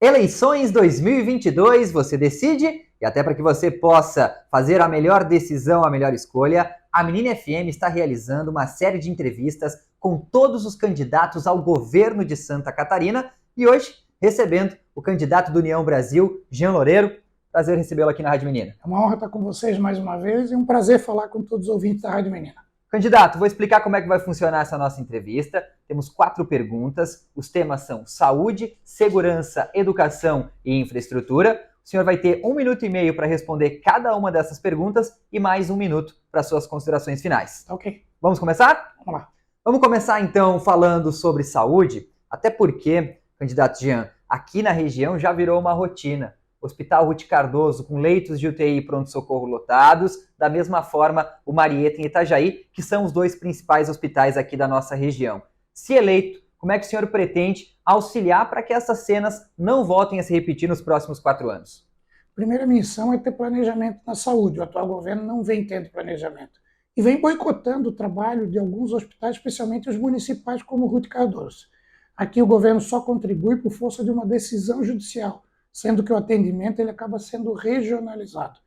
Eleições 2022, você decide, e até para que você possa fazer a melhor decisão, a melhor escolha, a Menina FM está realizando uma série de entrevistas com todos os candidatos ao governo de Santa Catarina e hoje recebendo o candidato do União Brasil, Jean Loureiro. Prazer recebê-lo aqui na Rádio Menina. É uma honra estar com vocês mais uma vez e um prazer falar com todos os ouvintes da Rádio Menina. Candidato, vou explicar como é que vai funcionar essa nossa entrevista. Temos 4 perguntas. Os temas são saúde, segurança, educação e infraestrutura. O senhor vai ter 1 minuto e meio para responder cada uma dessas perguntas e mais 1 minuto para suas considerações finais. Ok. Vamos começar? Vamos lá. Vamos começar então falando sobre saúde, até porque, candidato Jean, aqui na região já virou uma rotina. Hospital Ruth Cardoso com leitos de UTI e pronto-socorro lotados, da mesma forma o Marieta em Itajaí, que são os 2 principais hospitais aqui da nossa região. Se eleito, como é que o senhor pretende auxiliar para que essas cenas não voltem a se repetir nos próximos 4 anos? Primeira missão é ter planejamento na saúde. O atual governo não vem tendo planejamento. E vem boicotando o trabalho de alguns hospitais, especialmente os municipais, como o Ruth Cardoso. Aqui o governo só contribui por força de uma decisão judicial, sendo que o atendimento ele acaba sendo regionalizado.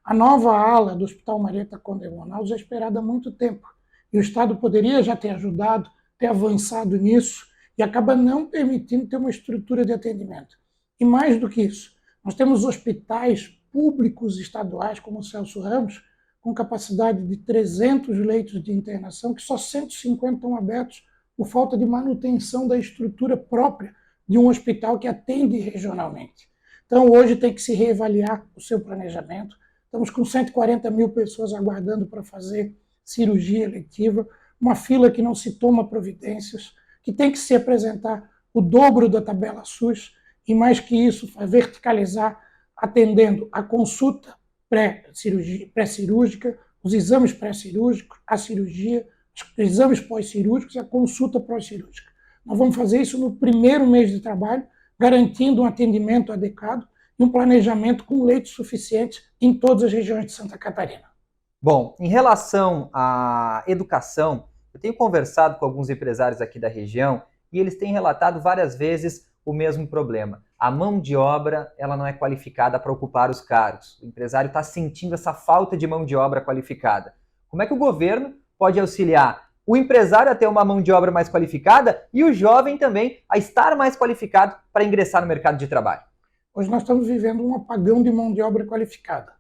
A nova ala do Hospital Marieta Conde Manaus é esperada há muito tempo, e o Estado poderia já ter ajudado, ter avançado nisso, e acaba não permitindo ter uma estrutura de atendimento. E mais do que isso, nós temos hospitais públicos estaduais, como o Celso Ramos, com capacidade de 300 leitos de internação, que só 150 estão abertos por falta de manutenção da estrutura própria de um hospital que atende regionalmente. Então, hoje tem que se reavaliar o seu planejamento. Estamos com 140 mil pessoas aguardando para fazer cirurgia eletiva, uma fila que não se toma providências, que tem que se apresentar o dobro da tabela SUS, e mais que isso, verticalizar, atendendo a consulta pré-cirúrgica, os exames pré-cirúrgicos, a cirurgia, os exames pós-cirúrgicos e a consulta pós-cirúrgica. Nós vamos fazer isso no primeiro mês de trabalho, garantindo um atendimento adequado e um planejamento com leitos suficientes em todas as regiões de Santa Catarina. Bom, em relação à educação, eu tenho conversado com alguns empresários aqui da região e eles têm relatado várias vezes o mesmo problema. A mão de obra ela não é qualificada para ocupar os cargos. O empresário está sentindo essa falta de mão de obra qualificada. Como é que o governo pode auxiliar o empresário a ter uma mão de obra mais qualificada e o jovem também a estar mais qualificado para ingressar no mercado de trabalho? Hoje nós estamos vivendo um apagão de mão de obra qualificada.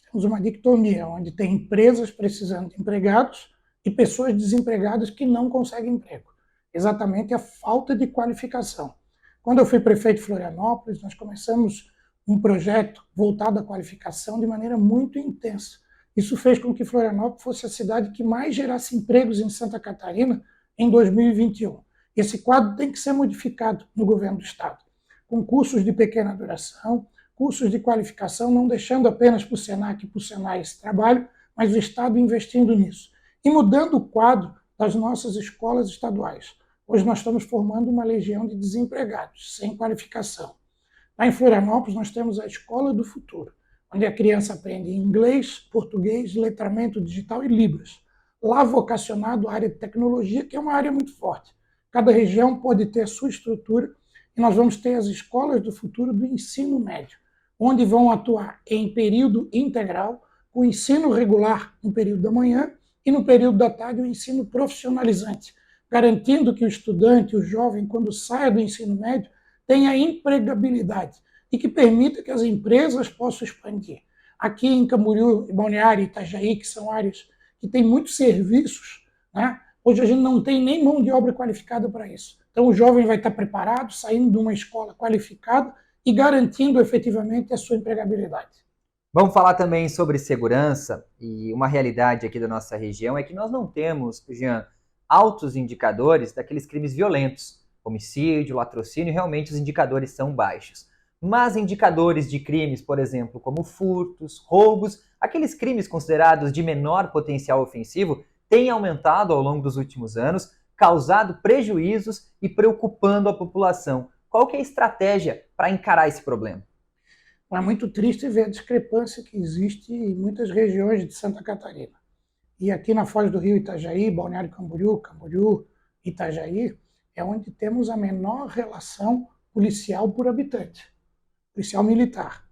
Temos uma dicotomia, onde tem empresas precisando de empregados e pessoas desempregadas que não conseguem emprego. Exatamente a falta de qualificação. Quando eu fui prefeito de Florianópolis, nós começamos um projeto voltado à qualificação de maneira muito intensa. Isso fez com que Florianópolis fosse a cidade que mais gerasse empregos em Santa Catarina em 2021. Esse quadro tem que ser modificado no governo do Estado, com cursos de pequena duração, cursos de qualificação, não deixando apenas para o Senac e para o Senai esse trabalho, mas o Estado investindo nisso. E mudando o quadro das nossas escolas estaduais. Hoje nós estamos formando uma legião de desempregados, sem qualificação. Lá em Florianópolis nós temos a Escola do Futuro, onde a criança aprende inglês, português, letramento digital e Libras. Lá vocacionado à área de tecnologia, que é uma área muito forte. Cada região pode ter a sua estrutura e nós vamos ter as escolas do futuro do ensino médio, onde vão atuar em período integral, com ensino regular no período da manhã e no período da tarde o ensino profissionalizante, garantindo que o estudante, o jovem, quando saia do ensino médio, tenha empregabilidade e que permita que as empresas possam expandir. Aqui em Camboriú, Balneário e Itajaí, que são áreas que têm muitos serviços, né? Hoje a gente não tem nem mão de obra qualificada para isso. Então o jovem vai estar preparado, saindo de uma escola qualificada e garantindo efetivamente a sua empregabilidade. Vamos falar também sobre segurança, e uma realidade aqui da nossa região é que nós não temos, Jean, altos indicadores daqueles crimes violentos, homicídio, latrocínio, realmente os indicadores são baixos. Mas indicadores de crimes, por exemplo, como furtos, roubos, aqueles crimes considerados de menor potencial ofensivo, têm aumentado ao longo dos últimos anos, causado prejuízos e preocupando a população. Qual que é a estratégia para encarar esse problema? É muito triste ver a discrepância que existe em muitas regiões de Santa Catarina. E aqui na Foz do Rio, Itajaí, Balneário Camboriú, Itajaí, é onde temos a menor relação policial por habitante, policial militar.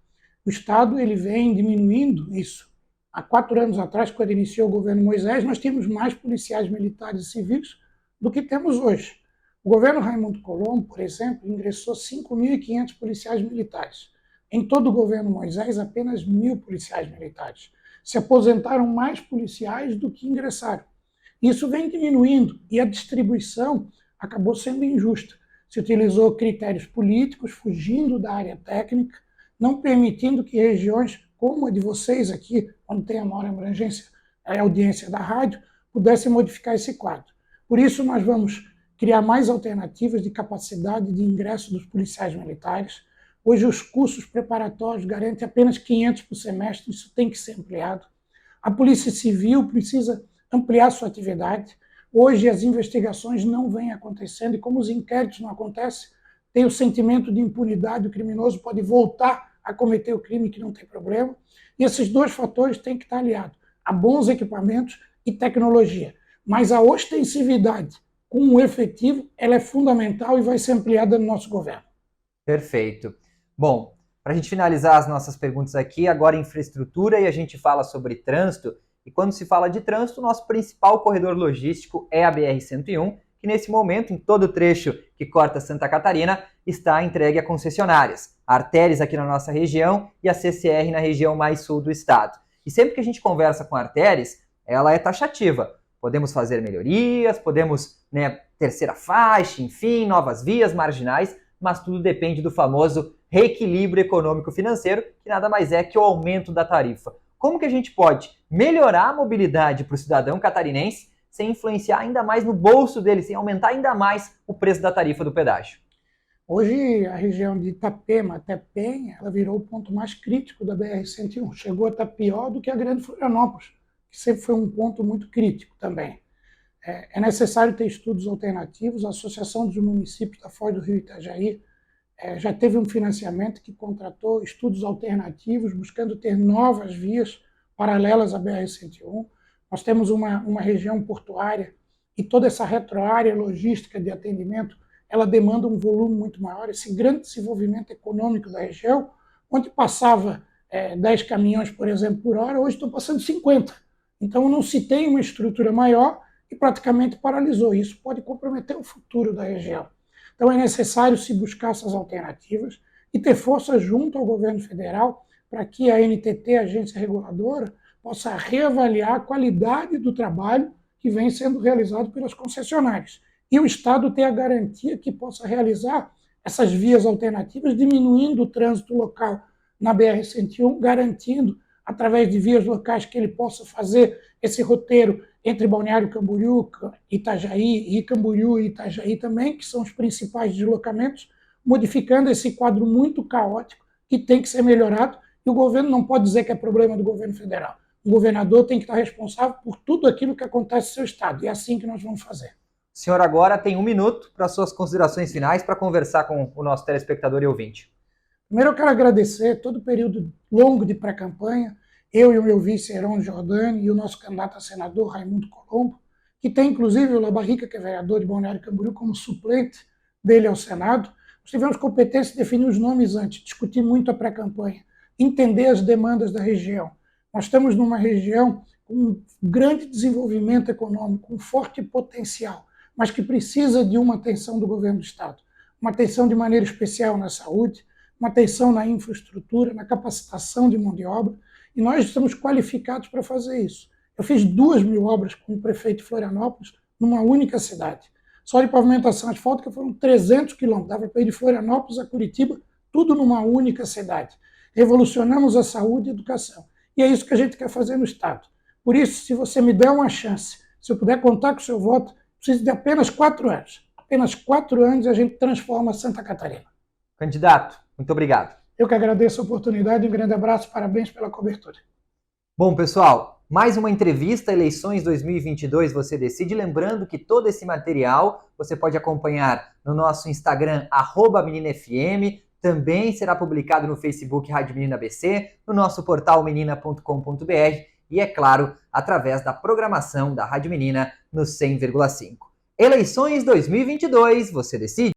O Estado ele vem diminuindo isso. Há 4 anos atrás, quando iniciou o governo Moisés, nós tínhamos mais policiais militares e civis do que temos hoje. O governo Raimundo Colombo, por exemplo, ingressou 5.500 policiais militares. Em todo o governo Moisés, apenas 1.000 policiais militares. Se aposentaram mais policiais do que ingressaram. Isso vem diminuindo e a distribuição acabou sendo injusta. Se utilizou critérios políticos, fugindo da área técnica, não permitindo que regiões como a de vocês aqui, onde tem a maior abrangência, a audiência da rádio, pudessem modificar esse quadro. Por isso, nós vamos criar mais alternativas de capacidade de ingresso dos policiais militares. Hoje, os cursos preparatórios garantem apenas 500 por semestre, isso tem que ser ampliado. A Polícia Civil precisa ampliar sua atividade. Hoje, as investigações não vêm acontecendo e, como os inquéritos não acontecem, tem o sentimento de impunidade, o criminoso pode voltar a cometer o crime que não tem problema. E esses dois fatores têm que estar aliados a bons equipamentos e tecnologia. Mas a ostensividade com o efetivo, ela é fundamental e vai ser ampliada no nosso governo. Perfeito. Bom, para a gente finalizar as nossas perguntas aqui, agora infraestrutura e a gente fala sobre trânsito. E quando se fala de trânsito, o nosso principal corredor logístico é a BR-101, que nesse momento, em todo o trecho que corta Santa Catarina, está entregue a concessionárias, a Arteres aqui na nossa região e a CCR na região mais sul do estado. E sempre que a gente conversa com a Arteres, ela é taxativa. Podemos fazer melhorias, podemos, terceira faixa, enfim, novas vias marginais, mas tudo depende do famoso reequilíbrio econômico-financeiro, que nada mais é que o aumento da tarifa. Como que a gente pode melhorar a mobilidade para o cidadão catarinense sem influenciar ainda mais no bolso dele, sem aumentar ainda mais o preço da tarifa do pedágio? Hoje, a região de Itapema até Penha, ela virou o ponto mais crítico da BR-101. Chegou a estar pior do que a Grande Florianópolis, que sempre foi um ponto muito crítico também. É necessário ter estudos alternativos. A Associação dos Municípios da Foz do Rio Itajaí já teve um financiamento que contratou estudos alternativos, buscando ter novas vias paralelas à BR-101. Nós temos uma região portuária e toda essa retroárea logística de atendimento, ela demanda um volume muito maior. Esse grande desenvolvimento econômico da região, onde passava 10 caminhões, por exemplo, por hora, hoje estão passando 50. Então não se tem uma estrutura maior e praticamente paralisou. Isso pode comprometer o futuro da região. Então é necessário se buscar essas alternativas e ter força junto ao governo federal para que a NTT, a agência reguladora, possa reavaliar a qualidade do trabalho que vem sendo realizado pelas concessionárias. E o Estado ter a garantia que possa realizar essas vias alternativas, diminuindo o trânsito local na BR-101, garantindo, através de vias locais, que ele possa fazer esse roteiro entre Balneário Camboriú, Itajaí, e Camboriú e Itajaí também, que são os principais deslocamentos, modificando esse quadro muito caótico que tem que ser melhorado. E o governo não pode dizer que é problema do governo federal. O governador tem que estar responsável por tudo aquilo que acontece no seu estado. E é assim que nós vamos fazer. O senhor agora tem 1 minuto para suas considerações finais, para conversar com o nosso telespectador e ouvinte. Primeiro eu quero agradecer todo o período longo de pré-campanha, eu e o meu vice Heron Jordani e o nosso candidato a senador Raimundo Colombo, que tem inclusive o Labarrica, que é vereador de Balneário Camboriú, como suplente dele ao Senado. Nós tivemos competência de definir os nomes antes, discutir muito a pré-campanha, entender as demandas da região. Nós estamos numa região com um grande desenvolvimento econômico, um forte potencial, mas que precisa de uma atenção do governo do Estado. Uma atenção de maneira especial na saúde, uma atenção na infraestrutura, na capacitação de mão de obra, e nós estamos qualificados para fazer isso. Eu fiz 2.000 obras como prefeito de Florianópolis numa única cidade. Só de pavimentação asfáltica foram 300 quilômetros, dava para ir de Florianópolis a Curitiba, tudo numa única cidade. Revolucionamos a saúde e a educação. E é isso que a gente quer fazer no Estado. Por isso, se você me der uma chance, se eu puder contar com o seu voto, preciso de apenas 4 anos. Apenas 4 anos e a gente transforma Santa Catarina. Candidato, muito obrigado. Eu que agradeço a oportunidade, um grande abraço, parabéns pela cobertura. Bom, pessoal, mais uma entrevista Eleições 2022 Você Decide. Lembrando que todo esse material você pode acompanhar no nosso Instagram, @meninafm. Também será publicado no Facebook Rádio Menina BC, no nosso portal menina.com.br e, é claro, através da programação da Rádio Menina no 100,5. Eleições 2022 Você Decide.